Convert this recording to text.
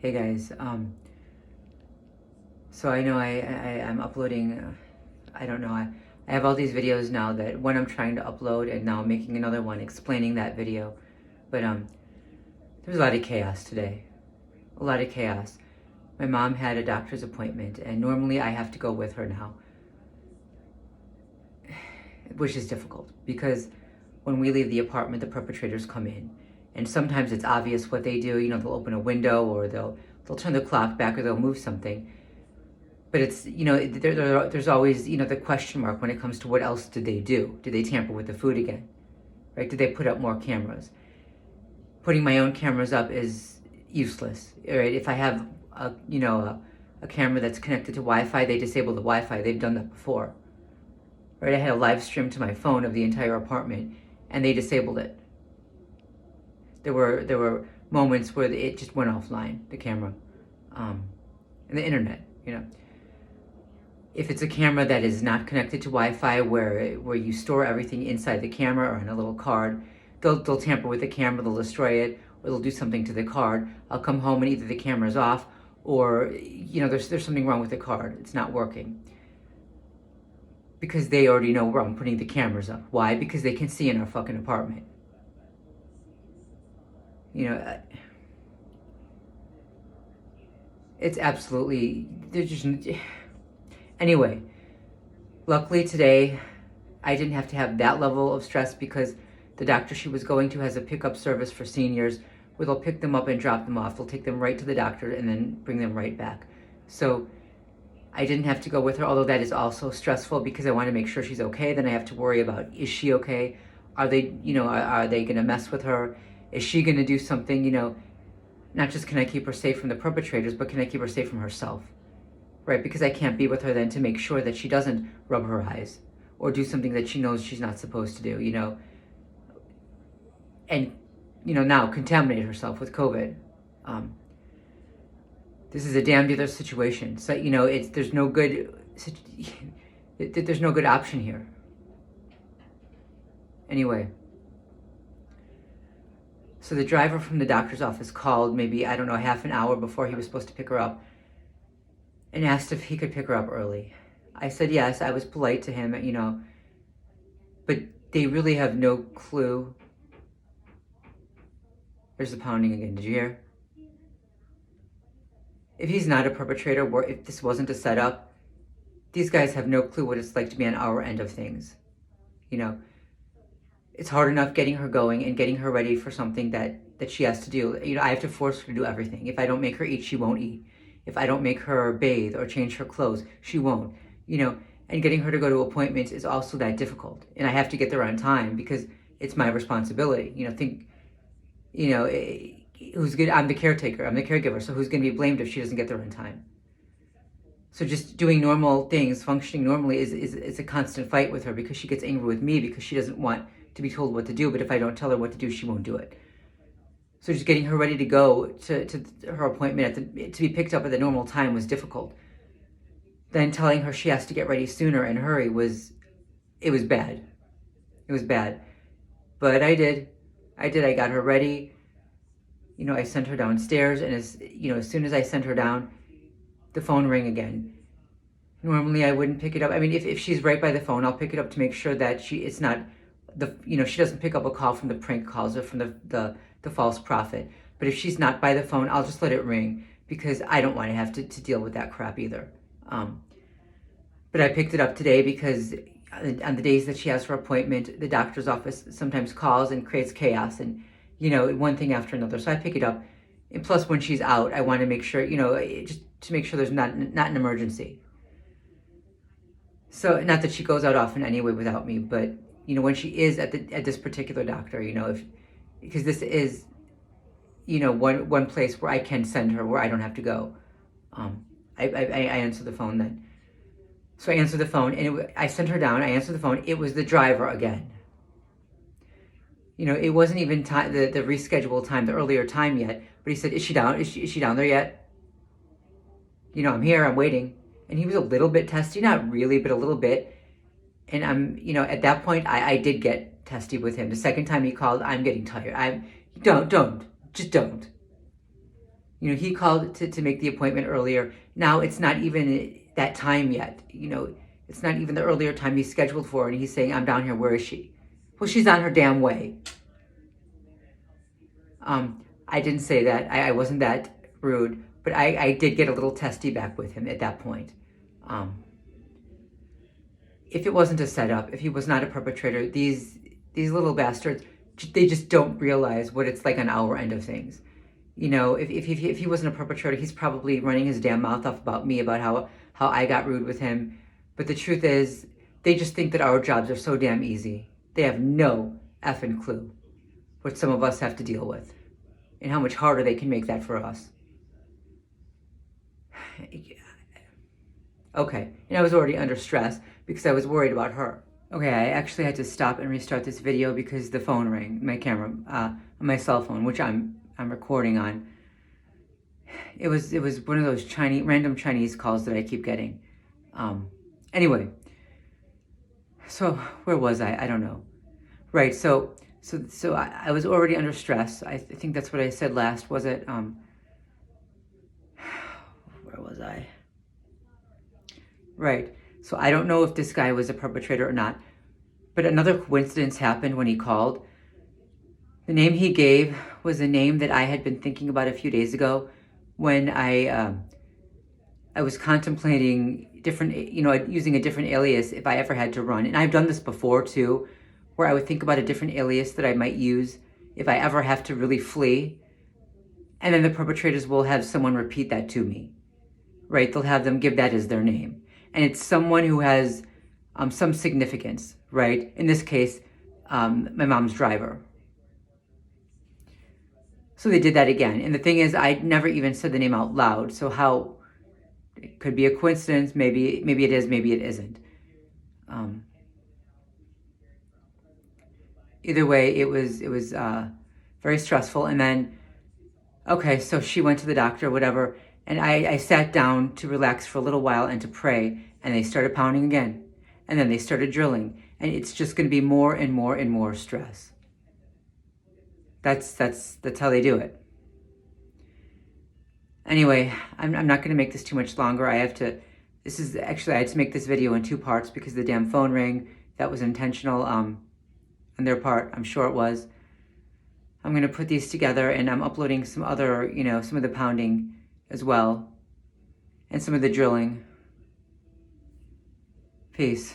Hey guys, so I know I'm uploading, I don't know, I have all these videos now that one I'm trying to upload and now I'm making another one explaining that video. But there's a lot of chaos today, a lot of chaos. My mom had a doctor's appointment and normally I have to go with her now, which is difficult because when we leave the apartment, the perpetrators come in. And sometimes it's obvious what they do, they'll open a window or they'll turn the clock back or they'll move something. But it's, there's always, the question mark when it comes to what else did they do? Did they tamper with the food again? Right? Did they put up more cameras? Putting my own cameras up is useless, right? If I have a camera that's connected to Wi-Fi, they disable the Wi-Fi. They've done that before, right? I had a live stream to my phone of the entire apartment and they disabled it. There were moments where it just went offline, the camera, and the internet, If it's a camera that is not connected to Wi-Fi, where you store everything inside the camera or on a little card, they'll tamper with the camera, they'll destroy it, or they'll do something to the card. I'll come home and either the camera's off, or there's something wrong with the card. It's not working. Because they already know where I'm putting the cameras up. Why? Because they can see in our fucking apartment. It's absolutely, they're just, anyway, luckily today, I didn't have to have that level of stress because the doctor she was going to has a pickup service for seniors where they'll pick them up and drop them off. They'll take them right to the doctor and then bring them right back. So I didn't have to go with her, although that is also stressful because I want to make sure she's okay. Then I have to worry about, is she okay? Are they going to mess with her? Is she going to do something, not just can I keep her safe from the perpetrators, but can I keep her safe from herself, right? Because I can't be with her then to make sure that she doesn't rub her eyes or do something that she knows she's not supposed to do, and, now contaminate herself with COVID. This is a damn other situation. So, there's no good option here. Anyway. So the driver from the doctor's office called maybe, I don't know, half an hour before he was supposed to pick her up and asked if he could pick her up early. I said yes, I was polite to him, but they really have no clue. There's the pounding again, did you hear? If he's not a perpetrator, or if this wasn't a setup, these guys have no clue what it's like to be on our end of things, It's hard enough getting her going and getting her ready for something that she has to do. I have to force her to do everything. If I don't make her eat, she won't eat. If I don't make her bathe or change her clothes, she won't. And getting her to go to appointments is also that difficult. And I have to get there on time because it's my responsibility. Who's good? I'm the caretaker. I'm the caregiver. So who's going to be blamed if she doesn't get there on time? So just doing normal things, functioning normally is a constant fight with her because she gets angry with me because she doesn't want to be told what to do, but if I don't tell her what to do, she won't do it. So just getting her ready to go to her appointment to be picked up at the normal time was difficult. Then telling her she has to get ready sooner and hurry was bad. It was bad. But I did. I got her ready. I sent her downstairs, and as soon as I sent her down, the phone rang again. Normally I wouldn't pick it up. I mean, if she's right by the phone, I'll pick it up to make sure that she doesn't pick up a call from the prank calls or from the false prophet. But if she's not by the phone, I'll just let it ring because I don't want to have to deal with that crap either. But I picked it up today because on the days that she has her appointment, the doctor's office sometimes calls and creates chaos and, one thing after another. So I pick it up. And plus when she's out, I want to make sure, just to make sure there's not an emergency. So not that she goes out often anyway without me, but when she is at this particular doctor, because this is, one place where I can send her where I don't have to go. I answer the phone then. So I answer the phone and I sent her down. I answered the phone. It was the driver again. It wasn't even time, the rescheduled time, the earlier time yet. But he said, "Is she down? Is she down there yet? I'm here. I'm waiting." And he was a little bit testy, not really, but a little bit. And I'm, at that point, I did get testy with him. The second time he called, I'm getting tired. Just don't. You know, he called to make the appointment earlier. Now it's not even that time yet. You know, it's not even the earlier time he's scheduled for, and he's saying, I'm down here, where is she? Well, she's on her damn way. I didn't say that. I wasn't that rude, but I did get a little testy back with him at that point. If it wasn't a setup, if he was not a perpetrator, these little bastards, they just don't realize what it's like on our end of things. You know, if he wasn't a perpetrator, he's probably running his damn mouth off about me, about how I got rude with him. But the truth is, they just think that our jobs are so damn easy. They have no effing clue what some of us have to deal with and how much harder they can make that for us. Okay, and I was already under stress because I was worried about her. Okay, I actually had to stop and restart this video because the phone rang, my camera, my cell phone, which I'm recording on. It was one of those random Chinese calls that I keep getting. Anyway, so where was I? I don't know. Right, so I was already under stress. I think that's what I said last, was it? Where was I? Right, so I don't know if this guy was a perpetrator or not, but another coincidence happened when he called. The name he gave was a name that I had been thinking about a few days ago when I was contemplating using a different alias if I ever had to run. And I've done this before too, where I would think about a different alias that I might use if I ever have to really flee. And then the perpetrators will have someone repeat that to me, right? They'll have them give that as their name. And it's someone who has some significance, right? In this case, my mom's driver. So they did that again. And the thing is, I never even said the name out loud. So how, it could be a coincidence. Maybe it is, maybe it isn't. Either way, it was very stressful. And then, okay, so she went to the doctor, whatever. And I sat down to relax for a little while and to pray. And they started pounding again. And then they started drilling. And it's just going to be more and more and more stress. That's how they do it. Anyway, I'm not going to make this too much longer. I had to make this video in 2 parts because the damn phone rang. That was intentional on their part. I'm sure it was. I'm going to put these together, and I'm uploading some other, some of the pounding as well, and some of the drilling. Peace.